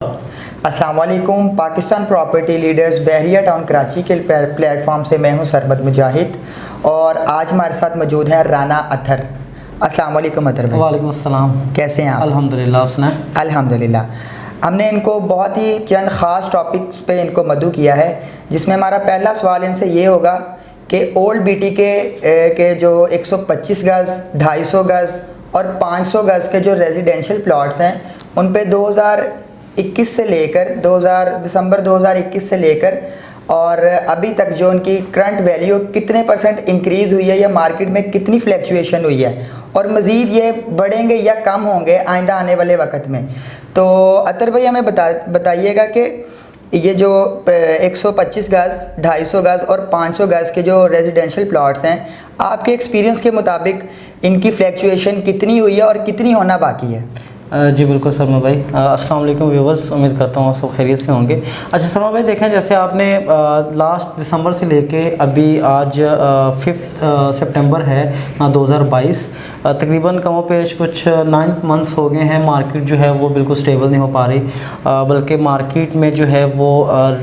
अस्सलाम वालेकुम। Pakistan property leaders बहरिया town Karachi के प्लेटफॉर्म से मैं हूं सरमद मुजाहिद और आज हमारे साथ मौजूद हैं राना अतहर। अस्सलाम वालेकुम अतहर भाई। वालेकुम अस्सलाम। कैसे हैं आप? अल्हम्दुलिल्लाह। उसने अल्हम्दुलिल्लाह। हमने इनको बहुत ही चंद ख़ास टॉपिक्स पे इनको मदऊ किया है, जिसमें हमारा पहला सवाल इनसे ये होगा कि ओल्ड बीटी के जो 125 गज़, 250 गज़ और 500 गज़ के जो रेजिडेंशियल प्लॉट्स हैं उन पे 2021 से लेकर दिसंबर 2021 से लेकर और अभी तक जो उनकी करंट वैल्यू कितने % इंक्रीज़ हुई है या मार्केट में कितनी फ्लैक्चुएशन हुई है और मज़ीद ये बढ़ेंगे या कम होंगे आइंदा आने वाले वक्त में। तो अतर भाई हमें बताइएगा कि ये जो 125 गज़, 250 गज़ और 500 गज़ के जो रेजिडेंशियल प्लॉट्स हैं, आपके एक्सपीरियंस के मुताबिक इनकी फ्लैक्चुएशन कितनी हुई है और कितनी होना बाकी है? जी बिल्कुल सरमा भाई। अस्सलाम वालेकुम व्यूवर्स, उम्मीद करता हूँ सब खैरियत से होंगे। अच्छा सरमा भाई, देखें जैसे आपने लास्ट दिसंबर से लेके अभी आज 5 सितंबर है 2022, तकरीबन कमो पेश कुछ 9 मंथ्स हो गए हैं। मार्केट जो है वो बिल्कुल स्टेबल नहीं हो पा रही, बल्कि मार्केट में जो है वो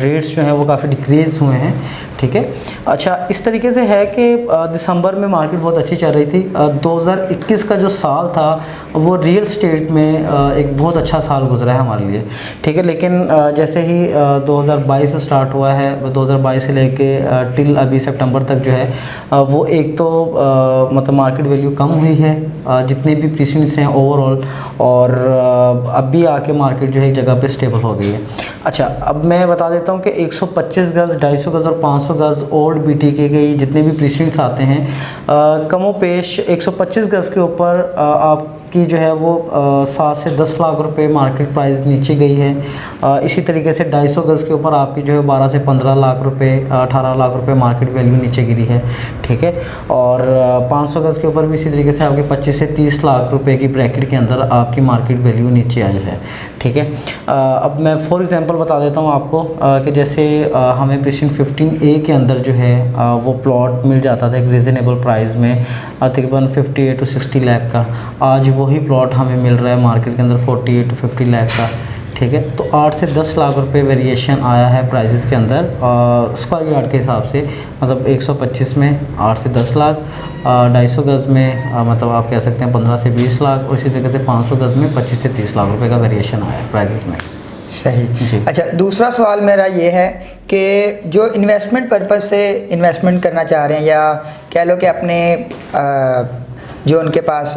रेट्स जो हैं वो काफ़ी डिक्रीज़ हुए हैं। ठीक है। अच्छा, इस तरीके से है कि दिसंबर में मार्केट बहुत अच्छी चल रही थी। 2021 का जो साल था वो रियल स्टेट में एक बहुत अच्छा साल गुजरा है हमारे लिए। ठीक है। लेकिन जैसे ही 2022 से स्टार्ट हुआ है, 2022 से लेके टिल अभी सितंबर तक जो है वो एक तो मतलब मार्केट वैल्यू कम हुई है जितने भी प्रीसिडेंट्स हैं ओवरऑल, और अभी आके मार्केट जो है एक जगह पे स्टेबल हो गई है। अच्छा, अब मैं बता देता हूँ कि 125 गज़, 250 गज़ और 500 गज़ ओल्ड बीटी के गई जितने भी प्रीसिडेंट्स आते हैं, कमो पेश 125 गज़ के ऊपर आपकी जो है वो 7 से 10 लाख रुपए मार्केट प्राइस नीचे गई है। इसी तरीके से 250 गज़ के ऊपर आपकी जो है 12 से 15 लाख रुपए, 18 लाख रुपए मार्केट वैल्यू नीचे गिरी है। ठीक है। और 500 गज़ के ऊपर भी इसी तरीके से आपके 25 से 30 लाख रुपए की ब्रैकेट के अंदर आपकी मार्केट वैल्यू नीचे आई है। ठीक है। अब मैं फॉर एग्ज़ाम्पल बता देता हूँ आपको कि जैसे हमें प्रीसिडेंट 15A के अंदर जो है वो प्लॉट मिल जाता था एक रीज़नेबल प्राइस में, तकरीबन 58 to 60 लाख का। आज वही प्लॉट हमें मिल रहा है मार्केट के अंदर 48 to 50 लाख का। ठीक है। तो 8 से 10 लाख रुपए वेरिएशन आया है प्राइसेस के अंदर स्क्वायर यार्ड के हिसाब से। मतलब 125 में 8 से 10 लाख, 250 गज़ में मतलब आप कह सकते हैं 15 से 20 लाख, और इसी तरीके से 500 गज़ में 25 से 30 लाख रुपए का वेरिएशन आया है प्राइसेस में। सही। अच्छा, दूसरा सवाल मेरा ये है कि जो इन्वेस्टमेंट पर्पज़ से इन्वेस्टमेंट करना चाह रहे हैं, या कह लो कि अपने जो उनके पास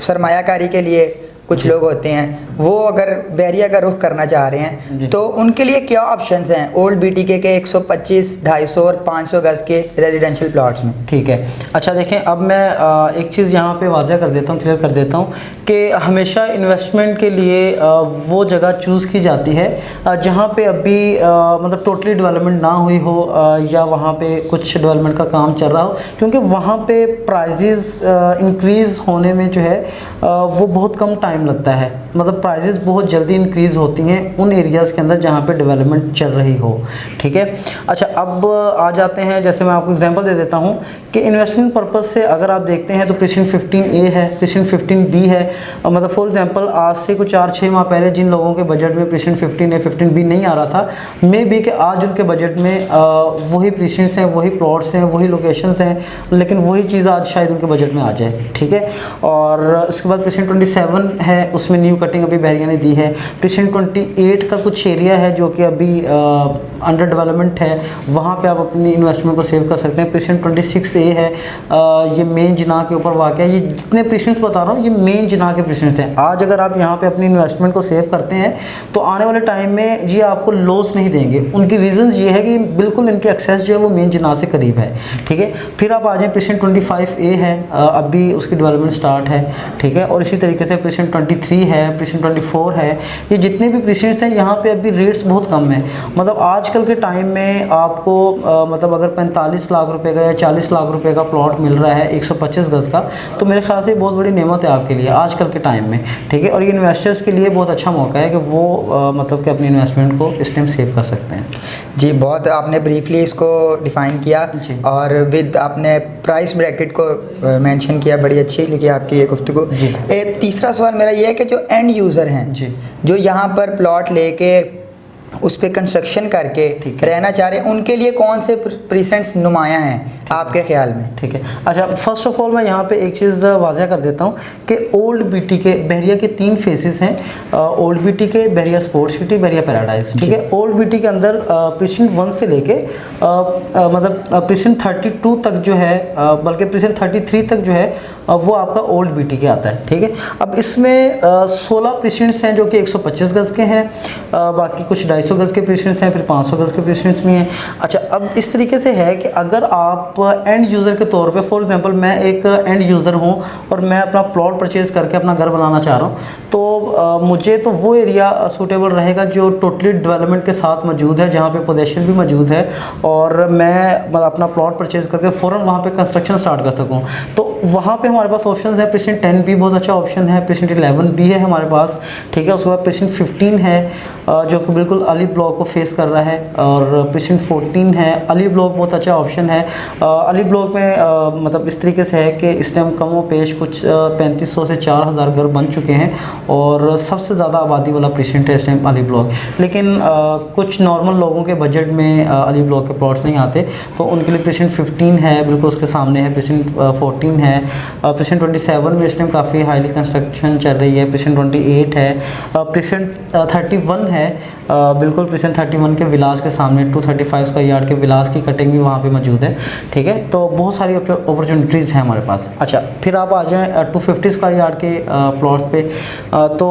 सरमायाकारी के लिए कुछ लोग होते हैं, वो अगर बहरिया का रुख करना चाह रहे हैं तो उनके लिए क्या ऑप्शंस हैं ओल्ड बीटी के 125, 250 और 500 गज़ के रेजिडेंशियल प्लॉट्स में? ठीक है। अच्छा देखें, अब मैं एक चीज़ यहाँ पे वाज़ह कर देता हूँ, क्लियर कर देता हूँ कि हमेशा इन्वेस्टमेंट के लिए वो जगह चूज़ की जाती है जहाँ पे अभी मतलब टोटली डेवलपमेंट ना हुई हो, या वहाँ पे कुछ डेवलपमेंट का काम चल रहा हो, क्योंकि वहाँ पे प्राइजेज़ इंक्रीज़ होने में जो है वो बहुत कम टाइम लगता है। मतलब प्राइजेस बहुत जल्दी इंक्रीज़ होती हैं उन एरियाज़ के अंदर जहाँ पे डेवलपमेंट चल रही हो। ठीक है। अच्छा, अब आ जाते हैं, जैसे मैं आपको एग्जांपल दे देता हूँ कि इन्वेस्टमेंट पर्पस से अगर आप देखते हैं तो प्रीसिडेंट 15A है, प्रीसिडेंट 15B है। मतलब फॉर एग्जांपल आज से कुछ 4-6 माह पहले जिन लोगों के बजट में प्रीसिडेंट 15A, 15B नहीं आ रहा था, मे बी कि आज उनके बजट में वही प्रीसिडेंट्स हैं, वही प्लॉट्स हैं, वही लोकेशंस हैं, लेकिन वही चीज़ आज शायद उनके बजट में आ जाए। ठीक है। और उसके बाद प्रीसिडेंट 27 है, उसमें न्यू कटिंग अभी बहरिया ने दी है। प्रीसिडेंट 28 का कुछ एरिया है जो कि अभी अंडर डेवलपमेंट है, वहाँ पे आप अपनी इन्वेस्टमेंट को सेव कर सकते हैं। प्रीसिडेंट 26A है, ये मेन जिनाह के ऊपर वाक़ है। ये जितने प्रीसिडेंट्स बता रहा हूँ ये मेन जिनाह के प्रीसिडेंट्स हैं। आज अगर आप यहाँ पे अपनी इन्वेस्टमेंट को सेव करते हैं तो आने वाले टाइम में ये आपको लॉस नहीं देंगे। उनकी रीज़न्स ये है कि बिल्कुल इनके एक्सेस जो है वो मेन जिनाह से करीब है। ठीक है। फिर आप आ जाएँ, प्रीसिडेंट 25A है, अभी उसकी डेवलपमेंट स्टार्ट है। ठीक है। और इसी तरीके से प्रीसिडेंट 23 है, प्रीसिडेंट 24 है। ये जितने भी प्रीसिडेंट्स हैं यहाँ पे अभी रेट्स बहुत कम हैं। मतलब आजकल के टाइम में आपको मतलब अगर 45 लाख रुपए का या 40 लाख रुपए का प्लॉट मिल रहा है 125 गज़ का, तो मेरे ख्याल से बहुत बड़ी नेमत है आपके लिए आजकल के टाइम में। ठीक है। और ये इन्वेस्टर्स के लिए बहुत अच्छा मौका है कि वो मतलब कि अपनी इन्वेस्टमेंट को इस टाइम सेव कर सकते हैं। जी, बहुत आपने ब्रीफली इसको डिफ़ाइन किया और विद आपने प्राइस ब्रैकेट को मेंशन किया, बड़ी अच्छी लगी आपकी ये गुफ्तगू। तीसरा सवाल मेरा ये है कि जो एंड यूज़र हैं जी। जो यहाँ पर प्लॉट लेके उस पर कंस्ट्रक्शन करके रहना चाह रहे हैं, उनके लिए कौन से प्रीसेंट्स नुमायाँ हैं आपके ख्याल में? ठीक है, अच्छा फर्स्ट ऑफ ऑल मैं यहाँ पे एक चीज़ वाज़ह कर देता हूँ कि ओल्ड बीटी के बहरिया के 3 फेसेस हैं। ओल्ड बीटी के बहरिया स्पोर्ट्स सिटी, बहरिया पैराडाइज, ठीक है। ओल्ड बीटी के अंदर प्रीसिंट 1 से लेके मतलब प्रीसिंट 32 तक जो है, बल्कि प्रीसिंट 33 तक जो है वो आपका ओल्ड बीटी के आता है, ठीक है। अब इसमें 16 प्रीसिंट्स हैं जो कि 125 गज़ के हैं, बाकी कुछ 250 गज़ के प्रीसिंट्स हैं, फिर 500 गज़ के प्रीसिंट्स भी हैं। अच्छा, अब इस तरीके से है कि अगर आप एंड यूज़र के तौर पे, फॉर एग्जांपल मैं एक एंड यूज़र हूँ और मैं अपना प्लॉट परचेज़ करके अपना घर बनाना चाह रहा हूँ, तो मुझे तो वो एरिया सूटेबल रहेगा जो टोटली डेवलपमेंट के साथ मौजूद है, जहाँ पे पोजेशन भी मौजूद है और मैं अपना प्लॉट परचेज़ करके फ़ौरन वहाँ पे कंस्ट्रक्शन स्टार्ट कर सकूँ। तो वहाँ पे हमारे पास ऑप्शन है, प्रीसिंट 10 भी बहुत अच्छा ऑप्शन है, प्रीसिंट 11 भी है हमारे पास, ठीक है। उसके बाद प्रीसिंट 15 है जो कि बिल्कुल अली ब्लॉक को फेस कर रहा है, और प्रीसिंट 14 है। अली ब्लॉक बहुत अच्छा ऑप्शन है। अली ब्लॉक में मतलब इस तरीके से है कि इस टाइम कमो पेश कुछ 3500 से 4000 घर बन चुके हैं और सबसे ज़्यादा आबादी वाला प्रीसिंट है इस टाइम अली ब्लॉक। लेकिन कुछ नॉर्मल लोगों के बजट में अली ब्लॉक के प्लॉट्स नहीं आते, तो उनके लिए प्रीसिंट 15 है, बिल्कुल उसके सामने है। प्रीसिंट 14 है, प्रीसिंट 27 में इस टाइम काफ़ी हाईली कंस्ट्रक्शन चल रही है। प्रीसिंट 28 है, प्रीसिंट 31 है, बिल्कुल प्रीसिंट 31 के विलास के सामने 235 स्क्वायर यार्ड के विलास की कटिंग भी वहाँ पे मौजूद है, ठीक है। तो बहुत सारी अपॉर्चुनिटीज़ हैं हमारे पास। अच्छा, फिर आप आ जाएँ 250 स्क्वायर यार्ड के प्लॉट्स पे। तो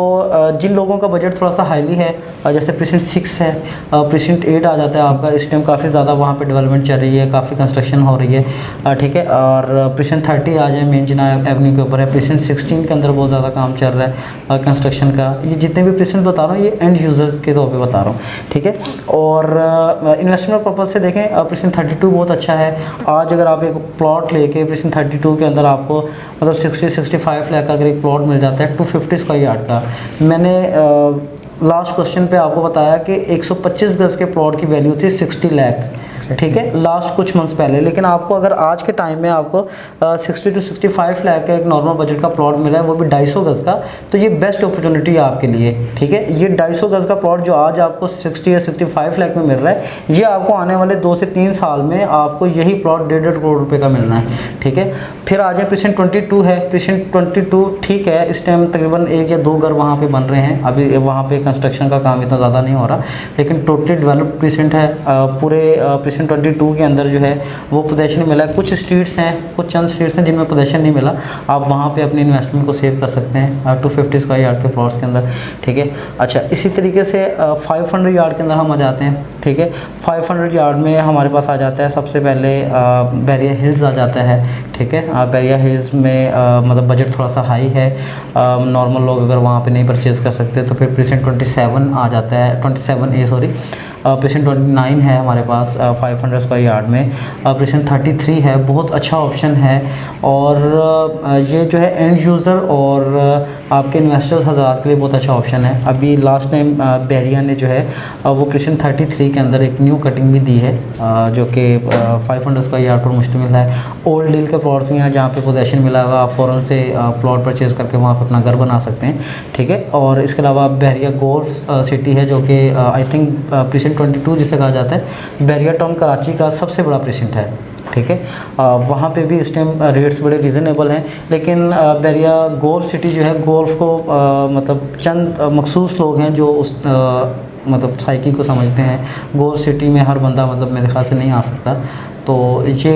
जिन लोगों का बजट थोड़ा सा हाईली है, जैसे प्रीसिंट 6 है, प्रीसिंट 8 आ जाता है आपका, इस टाइम काफ़ी ज़्यादा वहाँ पे डेवलपमेंट चल रही है, काफ़ी कंस्ट्रक्शन हो रही है, ठीक है। और प्रीसिंट 30 आ जाए, मेन जिना एवेन्यू के ऊपर है। प्रीसिंट 16 के अंदर बहुत ज़्यादा काम चल रहा है कंस्ट्रक्शन का। ये जितने भी प्रीसिंट बता रहा हूँ ये एंड यूज़र्स के तौर पे बता रहा हूँ, ठीक है। और इन्वेस्टमेंट पर्पज़ से देखें, प्रीसिंट 32 बहुत अच्छा है। आज अगर आप एक प्लॉट लेके प्रीसिंट 32 के अंदर आपको मतलब 60-65 लाख का अगर एक प्लॉट मिल जाता है 250 स्क्वायर यार्ड का, मैंने लास्ट क्वेश्चन पे आपको बताया कि 125 गज़ के प्लॉट की वैल्यू थी 60 लाख, ठीक है, लास्ट कुछ मंथ्स पहले। लेकिन आपको अगर आज के टाइम में आपको 60 to 65 लाख का एक नॉर्मल बजट का प्लॉट मिला है, वो भी 250 गज़ का, तो ये बेस्ट अपॉर्चुनिटी है आपके लिए, ठीक है। ये 250 गज़ का प्लॉट जो आज आपको 60 या 65 लाख में मिल रहा है, ये आपको आने वाले 2 से 3 साल में आपको यही प्लॉट 1.5 करोड़ रुपए का मिलना है, ठीक है। फिर आ जाए प्रीसिंट 22 है। प्रीसिंट 22 ठीक है, इस टाइम तकरीबन 1 या 2 घर वहाँ पे बन रहे हैं, अभी वहाँ पे कंस्ट्रक्शन का काम इतना ज़्यादा नहीं हो रहा, लेकिन टोटली डेवलप्ड प्रीसिंट है। पूरे प्रीसिंट 22 के अंदर जो है वो पोजेशन मिला है। कुछ स्ट्रीट्स हैं, कुछ चंद स्ट्रीट्स हैं जिनमें पोजेशन नहीं मिला, आप वहाँ पे अपनी इन्वेस्टमेंट को सेव कर सकते हैं 250 स्क्वायर यार्ड के प्लॉट्स के अंदर, ठीक है। अच्छा, इसी तरीके से 500 यार्ड के अंदर हम आ जाते हैं, ठीक है। 500 यार्ड में हमारे पास आ जाता है सबसे पहले बैरिया हिल्स आ जाता है, ठीक है। बैरिया हिल्स में मतलब बजट थोड़ा सा हाई है, नॉर्मल लोग अगर वहाँ पे नहीं परचेज़ कर सकते तो फिर प्रीसिंट 27 आ जाता है, 27A सॉरी। प्रीसिंट 29 है हमारे पास 500 स्क्वायर यार्ड में। प्रीसिंट 33 है, बहुत अच्छा ऑप्शन है। और ये जो है एंड यूज़र और आपके इन्वेस्टर्स हज़रात के लिए बहुत अच्छा ऑप्शन है। अभी लास्ट टाइम बहरिया ने जो है वो प्रीसिंट 33 के अंदर एक न्यू कटिंग भी दी है जो कि 500 स्क्वायर यार्ड पर मुश्तमिल है। ओल्ड डील के प्लॉट्स में है जहाँ पे पोजेशन मिला हुआ, आप फ़ौरन से प्लॉट परचेज़ करके वहाँ पर अपना घर बना सकते हैं, ठीक है। और इसके अलावा बहरिया गोल्फ सिटी है जो कि आई थिंक प्रीसिंट 22 जिसे कहा जाता है, बहरिया टाउन कराची का सबसे बड़ा प्रीसिंट है, ठीक है। वहाँ पे भी इस टाइम रेट्स बड़े रीज़नेबल हैं, लेकिन बहरिया गोल्फ सिटी जो है, गोल्फ को मतलब चंद मखसूस लोग हैं जो उस मतलब साइकिल को समझते हैं। गोल्फ सिटी में हर बंदा मतलब मेरे ख्याल से नहीं आ सकता। तो ये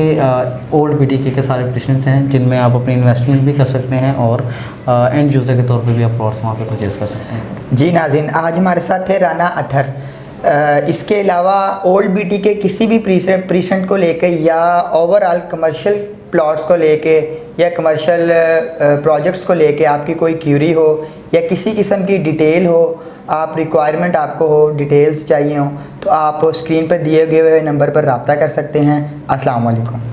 ओल्ड बीटीके के सारे प्रीसिंट्स हैं जिनमें आप अपनी इन्वेस्टमेंट भी कर सकते हैं और एंड यूज़र के तौर पे भी आप प्लॉट्स वहाँ पे परचेज़ कर सकते हैं। जी नाज़रीन, आज हमारे साथ थे राना अतहर। इसके अलावा ओल्ड बीटी के किसी भी प्रीसेंट को लेके या ओवरऑल कमर्शियल प्लॉट्स को लेके या कमर्शियल प्रोजेक्ट्स को लेके आपकी कोई क्यूरी हो या किसी किस्म की डिटेल हो, आप रिक्वायरमेंट आपको हो, डिटेल्स चाहिए हो, तो आप स्क्रीन पर दिए गए नंबर पर रब्ता कर सकते हैं। अस्सलाम वालेकुम।